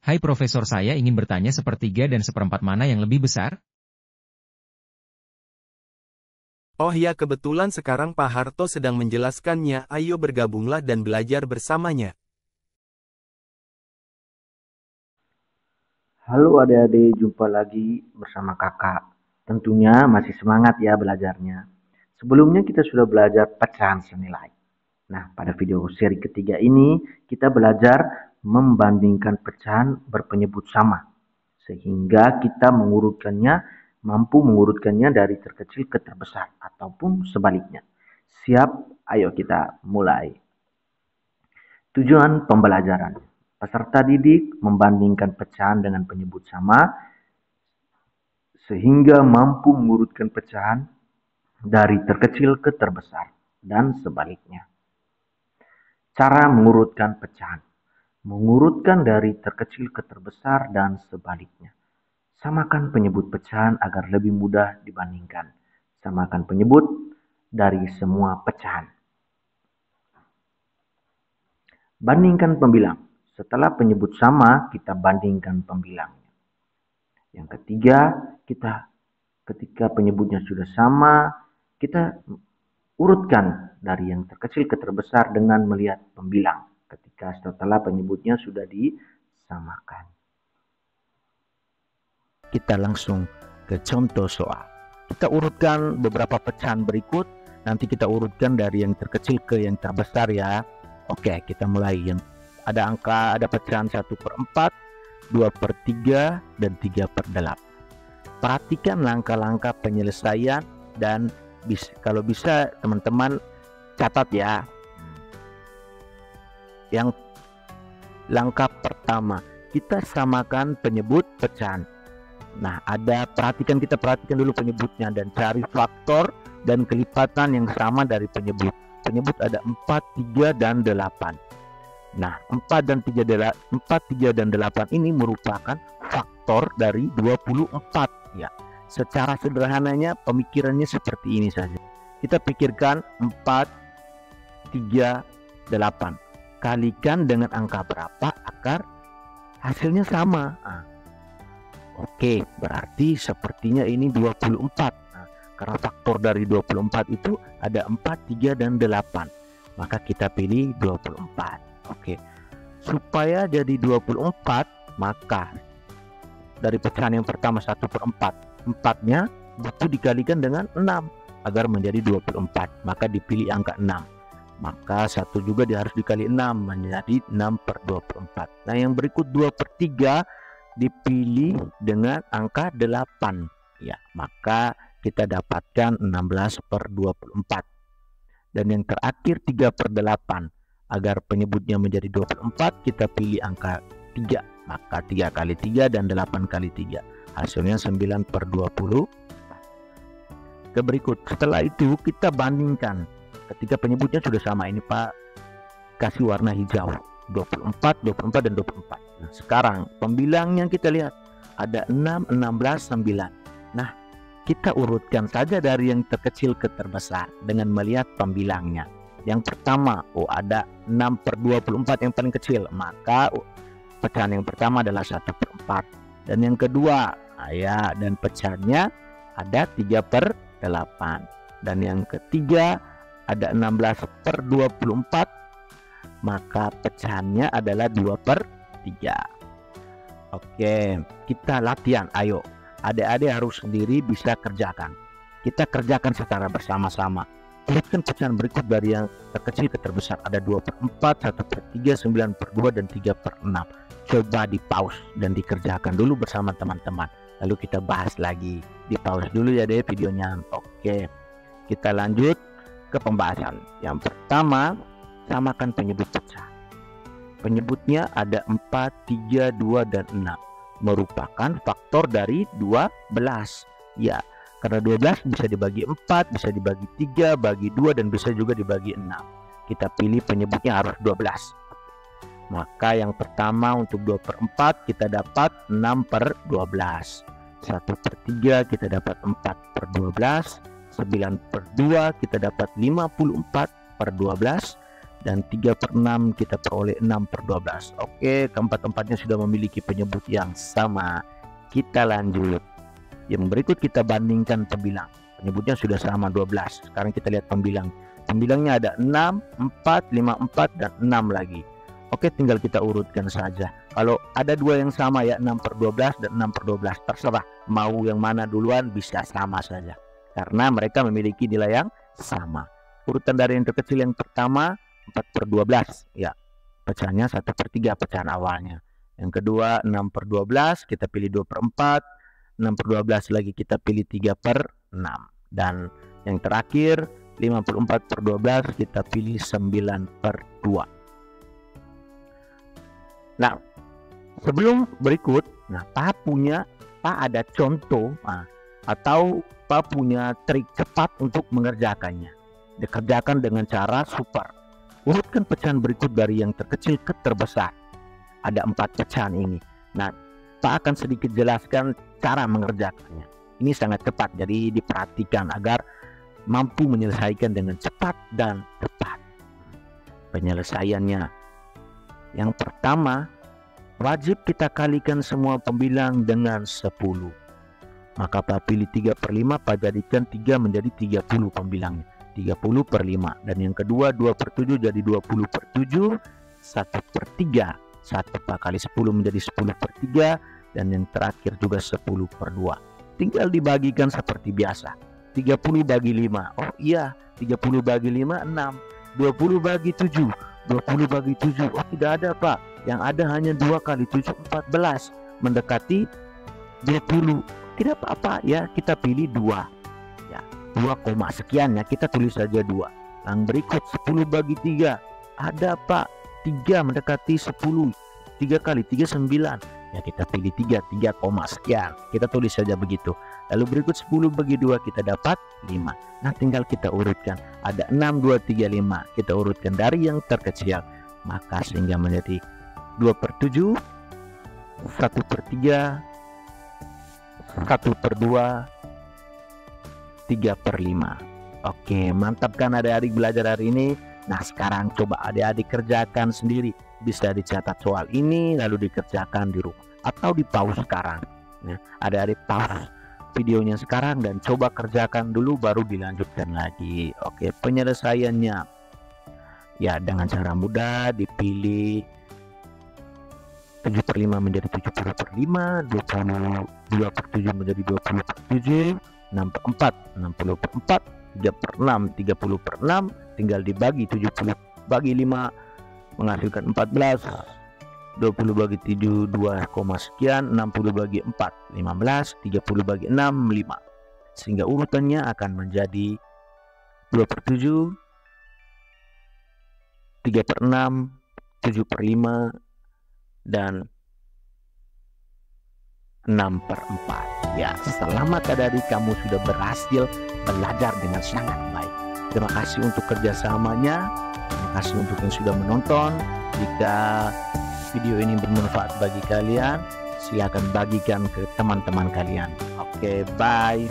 Hai Profesor, saya ingin bertanya sepertiga dan seperempat mana yang lebih besar? Oh ya, kebetulan sekarang Pak Harto sedang menjelaskannya. Ayo bergabunglah dan belajar bersamanya. Halo adik-adik, jumpa lagi bersama kakak. Tentunya masih semangat ya belajarnya. Sebelumnya kita sudah belajar pecahan senilai. Nah, pada video seri ketiga ini kita belajar membandingkan pecahan berpenyebut sama. Sehingga kita mampu mengurutkannya dari terkecil ke terbesar ataupun sebaliknya. Siap? Ayo kita mulai. Tujuan pembelajaran. Peserta didik membandingkan pecahan dengan penyebut sama sehingga mampu mengurutkan pecahan dari terkecil ke terbesar dan sebaliknya. Cara mengurutkan pecahan. Mengurutkan dari terkecil ke terbesar dan sebaliknya. Samakan penyebut pecahan agar lebih mudah dibandingkan. Samakan penyebut dari semua pecahan. Bandingkan pembilang. Setelah penyebut sama, kita bandingkan pembilangnya. Yang ketiga, ketika penyebutnya sudah sama, kita urutkan dari yang terkecil ke terbesar dengan melihat pembilang. Ketika setelah penyebutnya sudah disamakan. Kita langsung ke contoh soal. Kita urutkan beberapa pecahan berikut. Nanti kita urutkan dari yang terkecil ke yang terbesar ya. Oke, kita mulai. Yang ada pecahan 1/4, 2/3, dan 3/8. Perhatikan langkah-langkah penyelesaian dan kalau bisa teman-teman catat ya. Yang langkah pertama, kita samakan penyebut pecahan. Nah, kita perhatikan dulu penyebutnya dan cari faktor dan kelipatan yang sama dari penyebut. Penyebut ada 4, 3, dan 8. Nah, 4, 3, dan 8 ini merupakan faktor dari 24 ya. Secara sederhananya pemikirannya seperti ini saja. Kita pikirkan 4, 3, 8. Kalikan dengan angka berapa agar hasilnya sama. Oke, berarti sepertinya ini 24. Karena faktor dari 24 itu ada 4, 3, dan 8. Maka kita pilih 24. Oke. Supaya jadi 24, maka dari pecahan yang pertama 1/4. 4-nya butuh dikalikan dengan 6 agar menjadi 24. Maka dipilih angka 6. Maka 1 juga harus dikali 6 menjadi 6/24. Nah, yang berikut 2/3 dipilih dengan angka 8. Ya, maka kita dapatkan 16/24. Dan yang terakhir 3/8. Agar penyebutnya menjadi 24, kita pilih angka 3. Maka 3 kali 3 dan 8 kali 3. Hasilnya 9/20. Ke berikut. Setelah itu kita bandingkan. Ketika penyebutnya sudah sama, ini Pak kasih warna hijau. 24, 24, dan 24. Nah, sekarang pembilangnya kita lihat. Ada 6, 16, 9. Nah, kita urutkan saja dari yang terkecil ke terbesar dengan melihat pembilangnya. Yang pertama, ada 6/24 yang paling kecil, maka pecahan yang pertama adalah 1/4. Dan yang kedua, dan pecahannya ada 3/8. Dan yang ketiga ada 16/24, maka pecahannya adalah 2/3. Oke, kita latihan. Ayo, adik-adik harus sendiri bisa kerjakan. Kita kerjakan secara bersama-sama. Urutkan pecahan berikut dari yang terkecil ke terbesar. Ada 2/4, 1/3, 9/2, dan 3/6. Coba di pause dan dikerjakan dulu bersama teman-teman. Lalu kita bahas lagi. Di pause dulu ya deh videonya. Oke, kita lanjut ke pembahasan. Yang pertama, samakan penyebut pecahan. Penyebutnya ada 4, 3, 2, dan 6. Merupakan faktor dari 12. Ya, karena 12 bisa dibagi 4, bisa dibagi 3, bagi 2, dan bisa juga dibagi 6. Kita pilih penyebutnya harus 12. Maka yang pertama untuk 2/4 kita dapat 6/12. 1/3 kita dapat 4/12. 9/2 kita dapat 54/12. dan 3/6 kita peroleh 6/12. Oke, keempat-empatnya sudah memiliki penyebut yang sama. Kita lanjut. Yang berikut kita bandingkan pembilang. Penyebutnya sudah sama 12. Sekarang kita lihat pembilang. Pembilangnya ada 6, 4, 5, 4 dan 6 lagi. Oke, tinggal kita urutkan saja. Kalau ada dua yang sama ya, 6/12 dan 6/12, terserah mau yang mana duluan, bisa sama saja karena mereka memiliki nilai yang sama. Urutan dari yang terkecil yang pertama 4/12 ya, pecahannya 1/3 pecahan awalnya. Yang kedua 6/12, kita pilih 2/4. 6/12 lagi kita pilih 3/6. Dan yang terakhir 54/12 kita pilih 9/2. Nah, sebelum berikut, Pak ada contoh atau Pak punya trik cepat untuk mengerjakannya. Dikerjakan dengan cara super. Urutkan pecahan berikut dari yang terkecil ke terbesar. Ada 4 pecahan ini. Nah, Pak akan sedikit jelaskan cara mengerjakannya. Ini sangat cepat, jadi diperhatikan agar mampu menyelesaikan dengan cepat dan tepat. Penyelesaiannya. Yang pertama, wajib kita kalikan semua pembilang dengan 10. Maka Pak pilih 3/5, Pak jadikan 3 menjadi 30 pembilangnya. 30/5. Dan yang kedua 2/7 jadi 20/7. 1/3. 1 Pak kali 10 menjadi 10/3. Dan yang terakhir juga 10/2. Tinggal dibagikan seperti biasa. 30 bagi 5. Oh iya, 30 bagi 5 6. 20 bagi 7. 20 bagi 7. Oh tidak ada Pak. Yang ada hanya 2 kali 7 14. Mendekati 20. Tidak apa-apa ya, kita pilih 2 ya, 2, sekian ya, kita tulis saja 2. Yang berikut 10 bagi 3. Ada Pak, 3 mendekati 10. 3 kali 3 9. Ya kita pilih 3, sekian. Kita tulis saja begitu. Lalu berikut 10 bagi 2 kita dapat 5. Nah, tinggal kita urutkan. Ada 6, 2, 3, 5. Kita urutkan dari yang terkecil. Maka sehingga menjadi 2/7, 1/3, 1/2, 3/5. Oke, mantap kan adik-adik belajar hari ini? Nah, sekarang coba adik-adik kerjakan sendiri. Bisa dicatat soal ini lalu dikerjakan di rumah atau di pause sekarang. Nah, adik-adik pause videonya sekarang dan coba kerjakan dulu baru dilanjutkan lagi. Oke, penyelesaiannya ya dengan cara mudah, dipilih 7/5 menjadi 70/5, 22/7 menjadi 20/7, 6/4 60/4, 3/6 30/6, tinggal dibagi 70 bagi 5 menghasilkan 14. 20 bagi 7 2, sekian. 60 bagi 4 15, 30 bagi 6 5. Sehingga urutannya akan menjadi 2/7, 3/6, 7/5 dan 6/4. Ya, selamat adik-adik, kamu sudah berhasil belajar dengan sangat baik. Terima kasih untuk kerjasamanya. Terima kasih untuk yang sudah menonton. Jika video ini bermanfaat bagi kalian, silakan bagikan ke teman-teman kalian. Oke, bye.